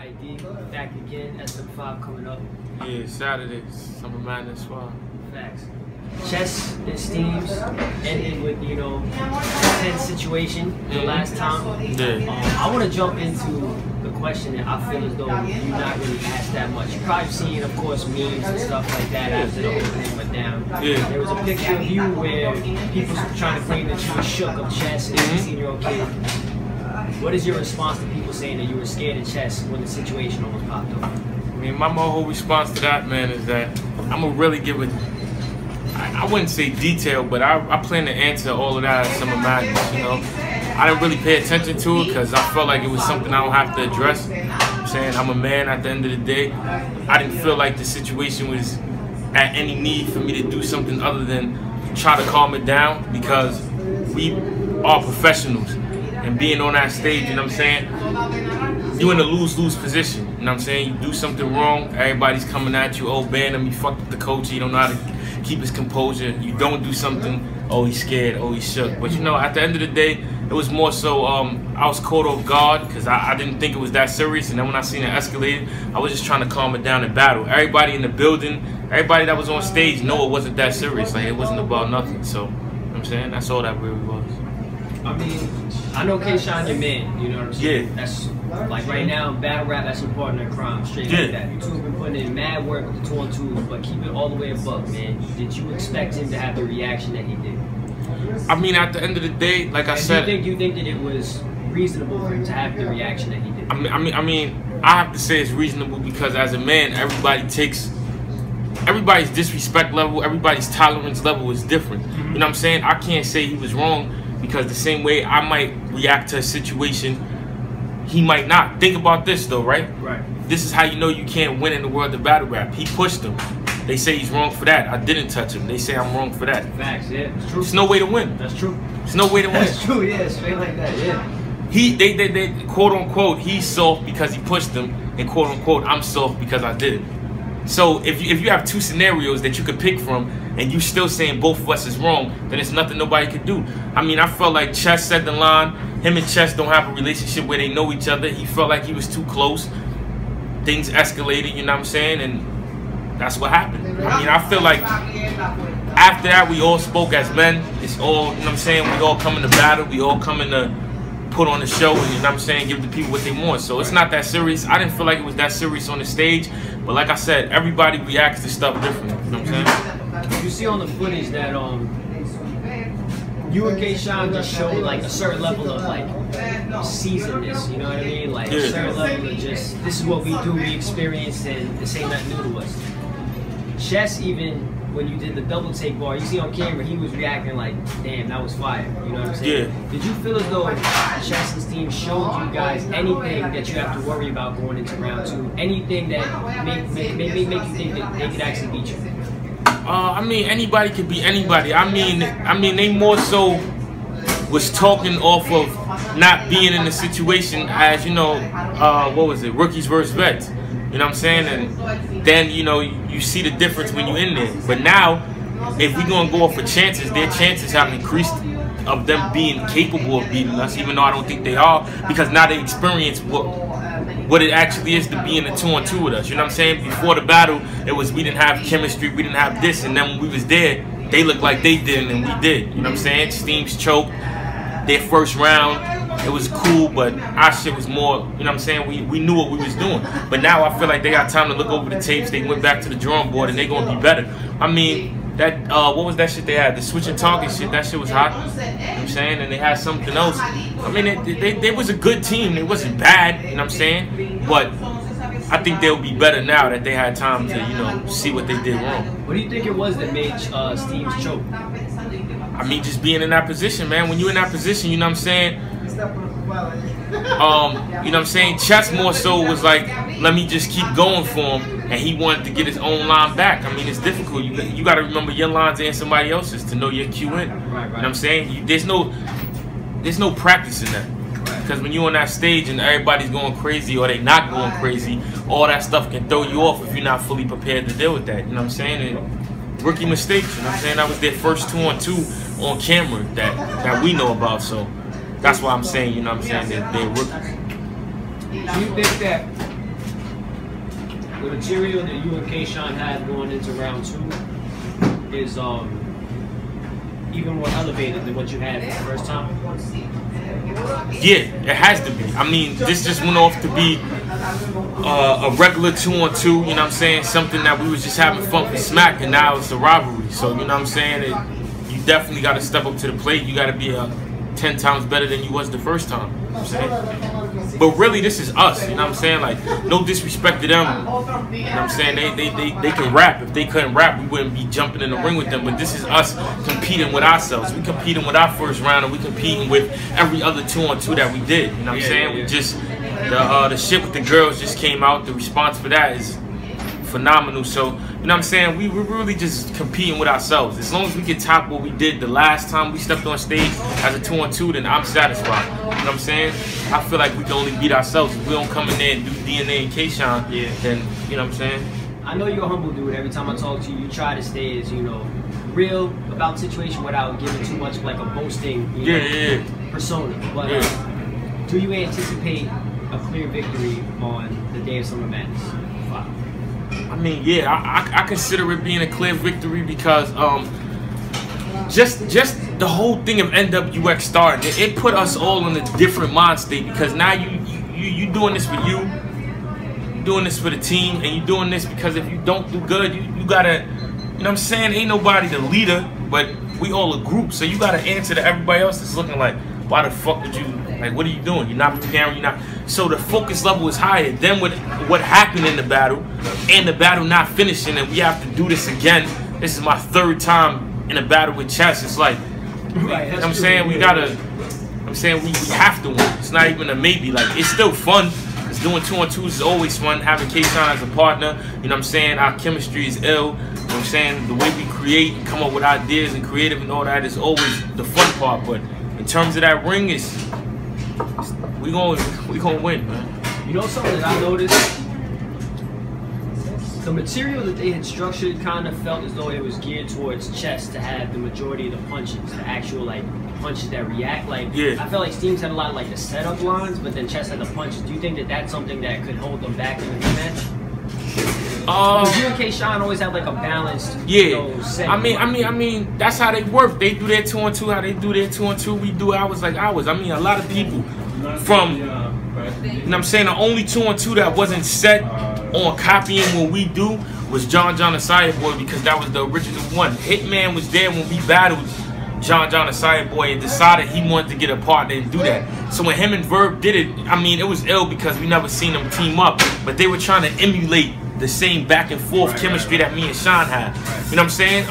ID back again. SM5 coming up. Yeah, Saturday, Summer Madness 5. Facts. Chess and Steams ended with, you know, a tense situation the last time. Yeah. I want to jump into the question that I feel as though you're not really asked that much. You've probably seen, of course, memes and stuff like that after the opening went down. Yeah. There was a picture of you where people were trying to claim that you were shook of chess as a 16-year-old kid. What is your response to people saying that you were scared of chess when the situation almost popped up? I mean, my whole response to that, man, is that I'm going to really give it, I wouldn't say detail, but I plan to answer all of that at Summer Madness, you know. I didn't really pay attention to it because I felt like it was something I don't have to address. I'm saying I'm a man at the end of the day. I didn't feel like the situation was at any need for me to do something other than try to calm it down because we are professionals. And being on that stage, you know what I'm saying? You're in a lose-lose position, you know what I'm saying? You do something wrong, everybody's coming at you, oh, ban him, you fucked up the coach, you don't know how to keep his composure. You don't do something, oh, he's scared, oh, he's shook. But you know, at the end of the day, it was more so I was caught off guard because I didn't think it was that serious. And then when I seen it escalated, I was just trying to calm it down and battle. Everybody in the building, everybody that was on stage know it wasn't that serious. Like, it wasn't about nothing. So, you know what I'm saying? That's all that really was. I mean, I know K-Shine your man, you know what I'm saying? Yeah. That's, like, right now, battle rap, that's your partner in crime, straight like that. You two have been putting in mad work with the 2-on-2s, but keep it all the way above, man. Did you expect him to have the reaction that he did? I mean, at the end of the day, like I said... Do you think that it was reasonable for him to have the reaction that he did? I mean, I have to say it's reasonable because as a man, everybody's disrespect level, everybody's tolerance level is different. You know what I'm saying? I can't say he was wrong because the same way I might react to a situation, he might not. Think about this though, right? Right. This is how you know you can't win in the world of battle rap. He pushed him. They say he's wrong for that. I didn't touch him. They say I'm wrong for that. Facts, yeah, it's true. There's no way to win. That's true. There's no way to win. That's true, yeah, straight like that, yeah. They quote unquote, he's soft because he pushed him, and quote unquote, I'm soft because I did it. So if you have two scenarios that you could pick from and you still saying both of us is wrong, then it's nothing nobody could do. I mean, I felt like Chess said the line, him and Chess don't have a relationship where they know each other. He felt like he was too close. Things escalated, you know what I'm saying? And that's what happened. I mean, I feel like after that, we all spoke as men. It's all, you know what I'm saying? We all coming to battle. We all coming to put on the show and, you know what I'm saying, give the people what they want. So it's not that serious. I didn't feel like it was that serious on the stage. But like I said, everybody reacts to stuff differently. You know what I'm saying? You see on the footage that you and K-Shine just showed like a certain level of like seasonedness, you know what I mean? Like a certain level of just, this is what we do, we experience, and this ain't nothing new to us. Chess, even when you did the double take bar, you see on camera, he was reacting like, damn, that was fire, you know what I'm saying? Yeah. Did you feel as though Chess and Steam showed you guys anything that you have to worry about going into round two? Anything that make you think that they could actually beat you? I mean, anybody could be anybody. I mean, they more so was talking off of not being in the situation as, you know, what was it, rookies versus vets. You know what I'm saying? And then, you know, you see the difference when you're in there. But now, if we're going to go off for chances, their chances have increased of them being capable of beating us, even though I don't think they are, because now they experience what it actually is to be in a 2-on-2 with us. You know what I'm saying? Before the battle, it was we didn't have chemistry, we didn't have this, and then when we was there, they looked like they did and we did. You know what I'm saying? Steams choked their first round. It was cool, but our shit was more, you know what I'm saying? We knew what we was doing. But now I feel like they got time to look over the tapes. They went back to the drawing board and they're going to be better. I mean, that, what was that shit they had? The switch and talking shit, that shit was hot. You know what I'm saying? And they had something else. I mean, they was a good team. It wasn't bad, you know what I'm saying? But I think they'll be better now that they had time to, you know, see what they did wrong. What do you think it was that made Steams choke? I mean, just being in that position, man. When you're in that position, you know what I'm saying? You know what I'm saying? Chess more so was like, let me just keep going for him, and he wanted to get his own line back. I mean, it's difficult. You got to remember your lines and somebody else's to know your cue in. You know what I'm saying? There's no practice in that. Because when you're on that stage and everybody's going crazy or they not going crazy, all that stuff can throw you off if you're not fully prepared to deal with that. You know what I'm saying? And rookie mistakes. You know what I'm saying? That was their first 2-on-2 on camera that we know about. So that's why I'm saying, you know what I'm saying, they're rookies. Do you think that the material that you and K-Shine had going into round 2 is even more elevated than what you had the first time? Yeah, it has to be. I mean, this just went off to be a regular 2-on-2, you know what I'm saying? Something that we was just having fun for Smack, and now it's a rivalry. So, you know what I'm saying? You definitely got to step up to the plate. You got to be 10 times better than you was the first time. You know what I'm saying? But really, this is us, you know what I'm saying? Like, no disrespect to them. You know what I'm saying? They can rap. If they couldn't rap, we wouldn't be jumping in the ring with them. But this is us competing with ourselves. We competing with our first round, and we competing with every other 2-on-2 that we did. You know what I'm saying? We just the shit with the girls just came out. The response for that is phenomenal. So, you know what I'm saying? We're really just competing with ourselves. As long as we can top what we did the last time we stepped on stage as a 2-on-2, then I'm satisfied. You know what I'm saying? I feel like we can only beat ourselves. If we don't come in there and do DNA and K-Shine, then, you know what I'm saying? I know you're a humble dude. Every time I talk to you, you try to stay as, you know, real about the situation without giving too much like a boasting persona. But do you anticipate a clear victory on the day of Summer Madness 5? I mean, yeah, I consider it being a clear victory because just the whole thing of NWX starting, it put us all in a different mind state, because now you doing this for you, doing this for the team, and you doing this because if you don't do good, you gotta, you know what I'm saying? Ain't nobody the leader, but we all a group, so you gotta answer to everybody else that's looking like, why the fuck would you, like, what are you doing? You're not preparing, you're not. So the focus level is higher. Then with what happened in the battle, and the battle not finishing, and we have to do this again. This is my 3rd time in a battle with Chess. It's like, you know what I'm saying? We gotta, I'm saying we have to win. It's not even a maybe. Like, it's still fun. It's doing 2-on-2s is always fun. Having K-Shine as a partner, you know what I'm saying? Our chemistry is ill. You know what I'm saying? The way we create and come up with ideas and creative and all that is always the fun part. But in terms of that ring, we gonna win, man. You know something that I noticed? The material that they had structured kind of felt as though it was geared towards Chess to have the majority of the punches, the actual like punches that react. Like, I felt like Steams had a lot of like the setup lines, but then Chess had the punches. Do you think that that's something that could hold them back in the rematch? You and K-Shine always have like a balanced, you know, set. I mean, that's how they work. They do their 2-on-2, how they do their 2-on-2. We do ours like ours. I mean, a lot of people from, you know what I'm saying, the only 2-on-2 that wasn't set on copying what we do was John Asaya Boy, because that was the original one. Hitman was there when we battled John Asaya Boy and decided he wanted to get a partner and do that. So when him and Verb did it, I mean, it was ill because we never seen them team up, but they were trying to emulate the same back and forth chemistry that me and Sean had. You know what I'm saying?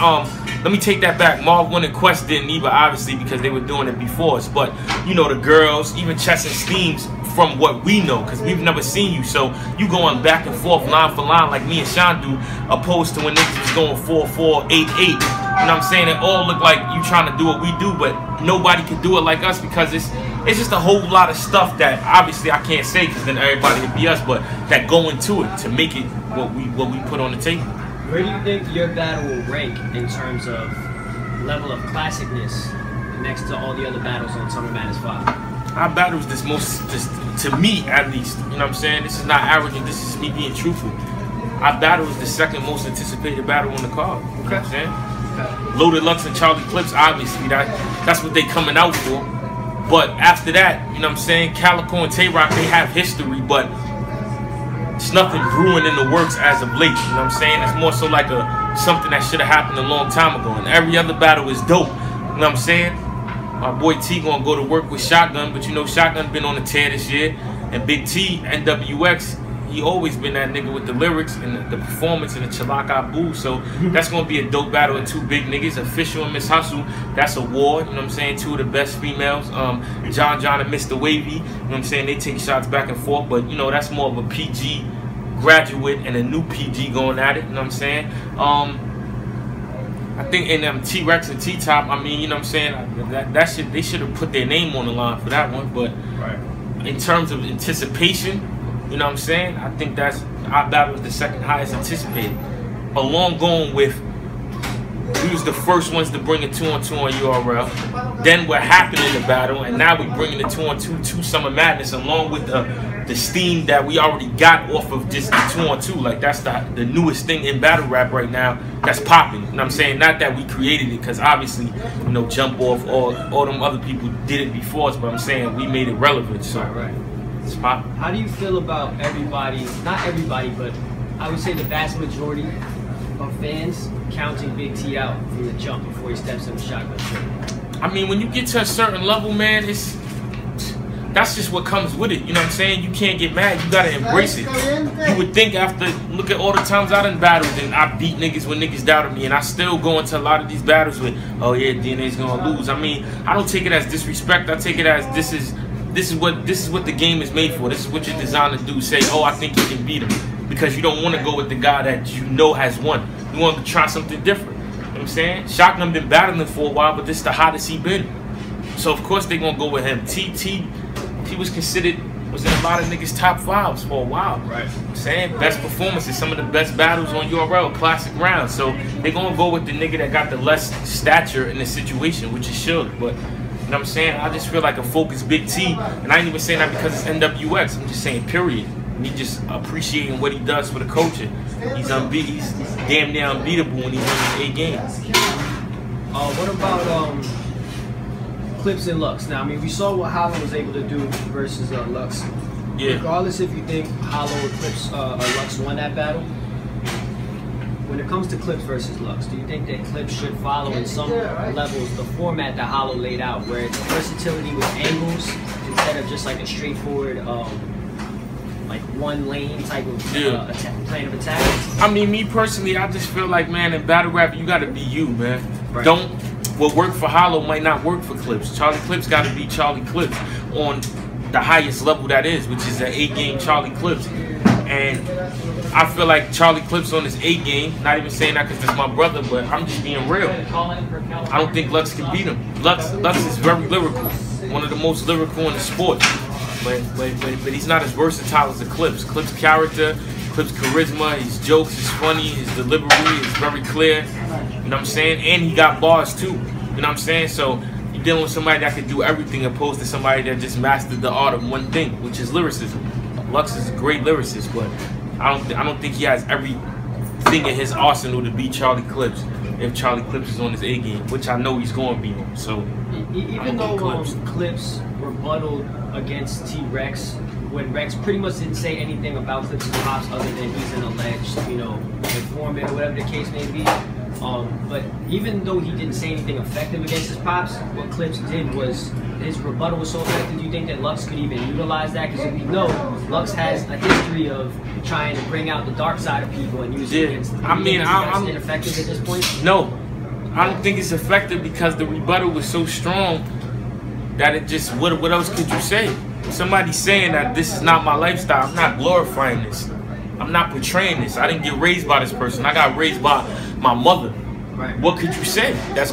Let me take that back. Marv 1 and Quest didn't either, obviously, because they were doing it before us. But, you know, the girls, even Chess and Steams, from what we know, because we've never seen you. So you going back and forth, line for line, like me and Sean do, opposed to when niggas was going 4-4, 8-8. You know what I'm saying? It all look like you trying to do what we do, but nobody can do it like us, because it's just a whole lot of stuff that obviously I can't say, because then everybody would be us, but that go into it to make it what we put on the table. Where do you think your battle will rank in terms of level of classicness next to all the other battles on Summer Madness 5? Our battle is this most, just to me at least, you know what I'm saying? This is not arrogant, this is me being truthful. Our battle is the 2nd most anticipated battle on the card. You know what I'm saying? Loaded Lux and Charlie Clips, obviously, that's what they coming out for. But after that, you know what I'm saying, Calico and Tay-Rock, they have history, but it's nothing brewing in the works as of late. You know what I'm saying? It's more so like something that should have happened a long time ago. And every other battle is dope. You know what I'm saying? My boy T gonna go to work with Shotgun, but you know Shotgun been on the tear this year. And Big T, NWX, he always been that nigga with the lyrics and the performance and the Chalaka Boo. So that's gonna be a dope battle of 2 big niggas. Official and Miss Hustle, that's a war, you know what I'm saying? 2 of the best females. John and Mr. Wavy, you know what I'm saying? They take shots back and forth, but you know, that's more of a PG graduate and a new PG going at it, you know what I'm saying? I think in T-Rex and T-Top, I mean, you know what I'm saying? They should have put their name on the line for that one, but in terms of anticipation, you know what I'm saying? I think our battle is the 2nd highest anticipated. Along going with We was the first ones to bring a 2-on-2 on URL. Then what happened in the battle, and now we bringing the 2-on-2 to Summer Madness, along with the steam that we already got off of just the 2-on-2. Like that's the newest thing in battle rap right now that's popping. And I'm saying not that we created it, because obviously, you know, Jump Off, all them other people did it before us, but I'm saying we made it relevant. So right. It's popping. How do you feel about everybody, not everybody, but I would say the vast majority of fans counting Big T out from the jump before he steps in the shotgun trip? I mean, when you get to a certain level, man, that's just what comes with it. You know what I'm saying? You can't get mad. You gotta embrace it. You would think after, look at all the times I done battled and I beat niggas when niggas doubted me, and I still go into a lot of these battles with, oh yeah, DNA's gonna lose. I mean, I don't take it as disrespect. I take it as this is what the game is made for. This is what you're designed to do. Say, oh, I think you can beat him, because you don't want to go with the guy that you know has won. You want to try something different. You know what I'm saying? Shotgun been battling for a while, but this is the hottest he been. So of course they gonna go with him. T was considered, was in a lot of niggas' top 5s for a while. Right. I'm saying best performances, some of the best battles on URL, classic rounds. So they gonna go with the nigga that got the less stature in the situation, which is should. But you know what I'm saying? I just feel like a focused Big T, and I ain't even saying that because it's NWX. I'm just saying period. Me just appreciating what he does for the culture. He's damn near unbeatable when he's in his A game. What about Clips and Lux? Now, I mean, we saw what Hollow was able to do versus Lux. Yeah. Regardless if you think Hollow or Clips or Lux won that battle, when it comes to Clips versus Lux, do you think that Clips should follow in some levels the format that Hollow laid out, where it's versatility with angles instead of just like a straightforward like one lane type of plan of attack? I mean, me personally, I just feel like, man, in battle rap, you gotta be you, man. Right. What worked for Hollow might not work for Clips. Charlie Clips gotta be Charlie Clips on the highest level that is, which is an 8-game Charlie Clips. And I feel like Charlie Clips on his 8 game, not even saying that because it's my brother, but I'm just being real. I don't think Lux can beat him. Lux is very lyrical, one of the most lyrical in the sport. But he's not as versatile as the Clips. Clips' character, Clips' charisma, his jokes is funny, his delivery is very clear. You know what I'm saying? And he got bars too. You know what I'm saying? So you're dealing with somebody that can do everything, opposed to somebody that just mastered the art of one thing, which is lyricism. Lux is a great lyricist, but I don't think he has everything in his arsenal to beat Charlie Clips if Charlie Clips is on his A game, which I know he's going to be on. So even though Clips rebutted against T-Rex, when Rex pretty much didn't say anything about Clips' pops other than he's an alleged, you know, informant or whatever the case may be. But even though he didn't say anything effective against his pops, what Clips did was, his rebuttal was so effective. Do you think that Lux could even utilize that? Because we know Lux has a history of trying to bring out the dark side of people and use it against them. I mean, I'm ineffective at this point? No, I don't think it's effective because the rebuttal was so strong that it just, what else could you say? Somebody saying that this is not my lifestyle, I'm not glorifying this. I'm not portraying this. I didn't get raised by this person. I got raised by my mother. Right. What could you say? That's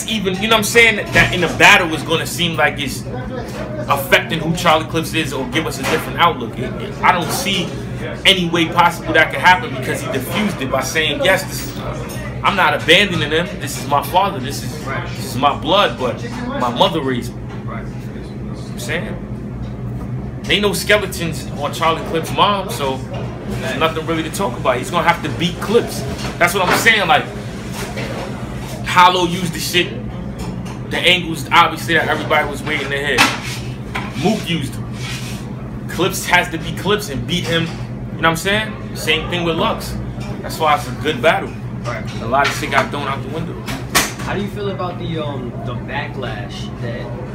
even, you know what I'm saying? That in a battle is gonna seem like it's affecting who Charlie Clips is or give us a different outlook. I don't see any way possible that could happen because he diffused it by saying, yes, I'm not abandoning him. This is my father. This is my blood, but my mother raised me. Right. I'm saying? Ain't no skeletons on Charlie Clips' mom, so there's nothing really to talk about. He's gonna have to beat Clips. That's what I'm saying. Like, Hollow used the shit, the angles obviously that everybody was waiting to hear. Mook used them. Clips has to be Clips and beat him. You know what I'm saying? Same thing with Lux. That's why it's a good battle. Right. A lot of shit got thrown out the window. How do you feel about the backlash that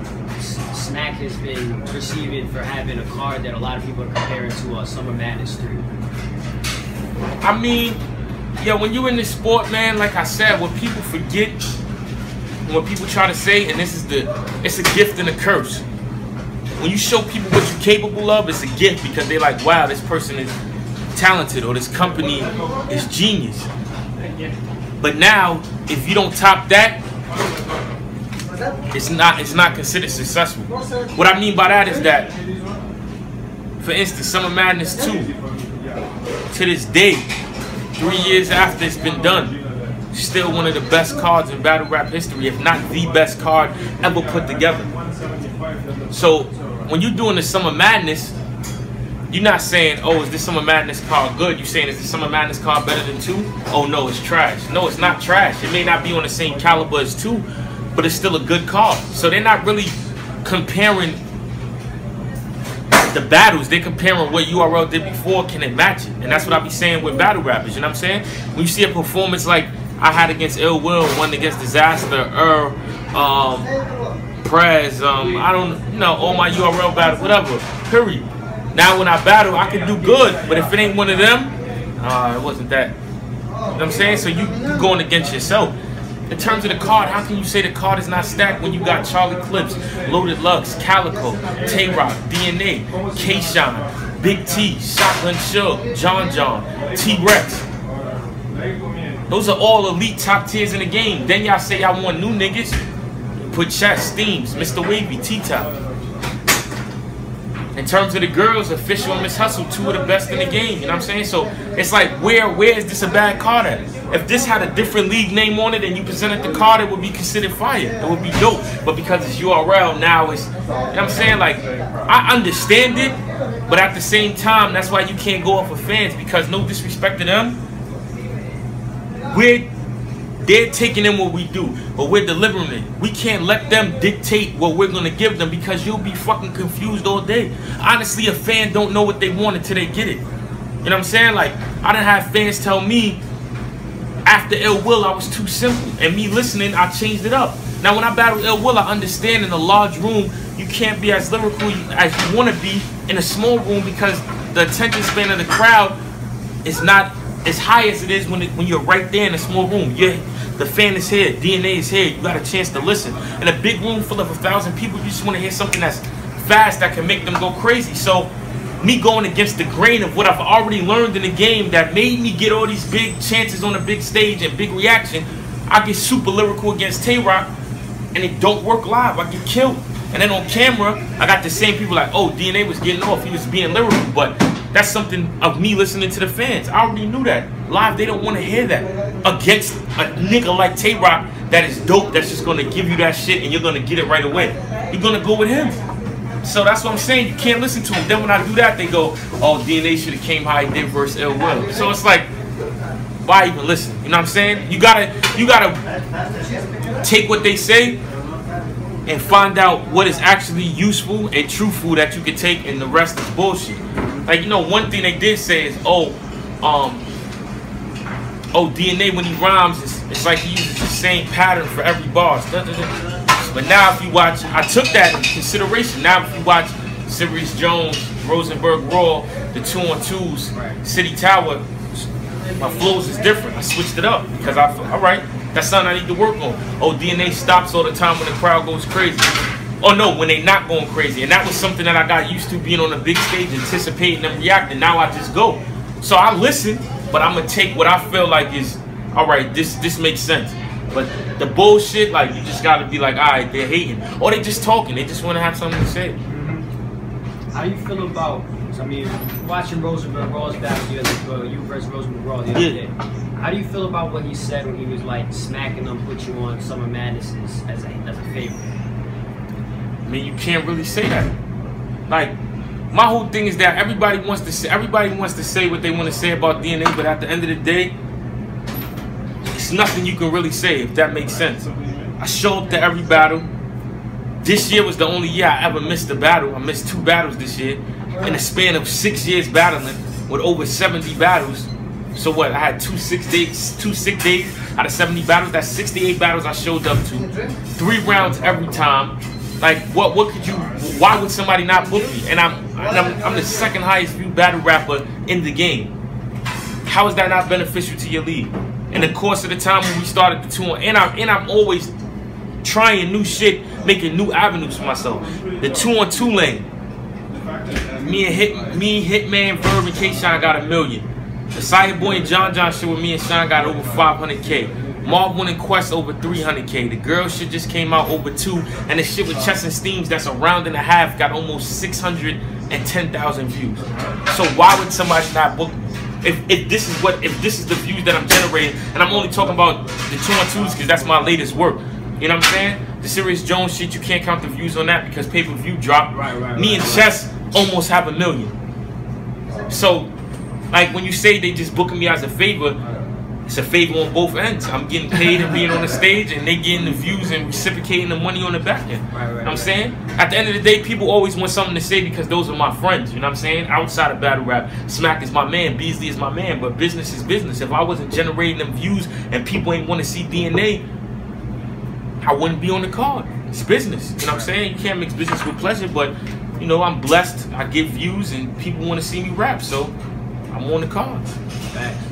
Smack has been receiving for having a card that a lot of people are comparing to Summer Madness 3? I mean, yeah, when you're in this sport, man, like I said, what people forget, what people try to say, and it's a gift and a curse. When you show people what you're capable of, it's a gift because they're like, wow, this person is talented or this company is genius. But now, if you don't top that, it's not considered successful. What I mean by that is that, for instance, Summer Madness 2, to this day, 3 years after it's been done, still one of the best cards in battle rap history, if not the best card ever put together. So when you're doing the Summer Madness, you're not saying, oh, is this Summer Madness card good? You're saying, is this Summer Madness card better than 2? Oh, no, it's trash. No, it's not trash. It may not be on the same caliber as 2, but it's still a good card. So they're not really comparing the battles. They're comparing what URL did before, can it match it? And that's what I be saying with battle rappers, you know what I'm saying? When you see a performance like I had against Ill Will, one against Disaster, Prez, I don't, you know, all my URL battles, whatever, period. Now when I battle, I can do good, but if it ain't one of them, it wasn't that. You know what I'm saying? So you going against yourself. In terms of the card, how can you say the card is not stacked when you got Charlie Clips, Loaded Lux, Calico, Tay-Rock, DNA, K-Shine, Big T, Shotgun Shug, John John, T-Rex. Those are all elite top tiers in the game. Then y'all say y'all want new niggas. Put Chess, Steams, Mr. Wavy, T-Top. In terms of the girls, Official and Miss Hustle, 2 of the best in the game. You know what I'm saying? So it's like, where is this a bad card at? If this had a different league name on it and you presented the card, it would be considered fire. It would be dope. But because it's URL, now it's, you know what I'm saying? Like, I understand it, but at the same time, that's why you can't go off of fans, because no disrespect to them, they're taking in what we do, but we're delivering it. We can't let them dictate what we're gonna give them, because you'll be fucking confused all day. Honestly, a fan don't know what they want until they get it. You know what I'm saying? Like, I done had fans tell me after Ill Will I was too simple, and me listening, I changed it up. Now when I battle Ill Will, I understand in a large room you can't be as lyrical as you want to be in a small room, because the attention span of the crowd is not as high as it is when you're right there in a small room. The fan is here, DNA is here, you got a chance to listen. In a big room full of 1,000 people, you just want to hear something that's fast that can make them go crazy. So me going against the grain of what I've already learned in the game that made me get all these big chances on a big stage and big reaction, I get super lyrical against Tay-Rock and it don't work live, I get killed. And then on camera, I got the same people like, oh, DNA was getting off, he was being lyrical, but that's something of me listening to the fans. I already knew that. Live, they don't want to hear that. Against a nigga like Tay-Rock that is dope, that's just going to give you that shit and you're going to get it right away. You're going to go with him. So that's what I'm saying. You can't listen to him. Then when I do that, they go, oh, DNA should have came how he did versus Ill Will. So it's like, why even listen? You know what I'm saying? You gotta take what they say and find out what is actually useful and truthful that you can take, and the rest is bullshit. Like, you know, one thing they did say is, oh, DNA when he rhymes, it's like he uses the same pattern for every bar. But now if you watch, I took that into consideration. Now if you watch Sirius Jones, Rosenberg Raw, the 2-on-2s, City Tower, my flows is different. I switched it up because I feel, all right, that's something I need to work on. Oh, DNA stops all the time when the crowd goes crazy. Oh no, when they not going crazy. And that was something that I got used to, being on a big stage, anticipating them reacting. Now I just go. So I listen, but I'm gonna take what I feel like is, all right, this makes sense. But the bullshit, like, you just gotta be like, all right, they're hating, or they just talking. They just want to have something to say. How do you feel about? I mean, watching Rosenberg Raw's battle, you versus Rosenberg Raw the other day. How do you feel about what he said when he was like smacking them, put you on Summer Madnesses as a favorite? I mean, you can't really say that. Like, my whole thing is that everybody wants to say what they want to say about DNA, but at the end of the day, it's nothing you can really say, if that makes sense. I show up to every battle. This year was the only year I ever missed a battle. I missed 2 battles this year in a span of 6 years battling with over 70 battles. So what? I had 2 sick days out of 70 battles. That's 68 battles I showed up to. 3 rounds every time. Like, what could you? Why would somebody not book me? And I'm the second highest viewed battle rapper in the game. How is that not beneficial to your league? In the course of the time when we started the 2-on, and I'm always trying new shit, making new avenues for myself. The 2-on-2 lane. Me, Hitman, Verb, and K-Shine got 1 million. The Sire Boy and John John shit with me and Sean got over 500K. Marv and Quest over 300K. The girl shit just came out over 2, and the shit with Chess and Steams that's a round and a half got almost 610,000 views. So why would somebody not book me? if this is the views that I'm generating, and I'm only talking about the 2-on-2s because that's my latest work. You know what I'm saying? The Serious Jones shit, you can't count the views on that because pay-per-view dropped. Me and Chess almost have 1 million. So, like when you say they just booking me as a favor, it's a favor on both ends. I'm getting paid and being on the stage, and they getting the views and reciprocating the money on the back end. You know what I'm saying? At the end of the day, people always want something to say because those are my friends. You know what I'm saying? Outside of battle rap, Smack is my man, Beasley is my man, but business is business. If I wasn't generating them views and people ain't want to see DNA, I wouldn't be on the card. It's business. You know what I'm saying? You can't mix business with pleasure, but you know, I'm blessed. I get views and people want to see me rap, so I'm on the card. Facts.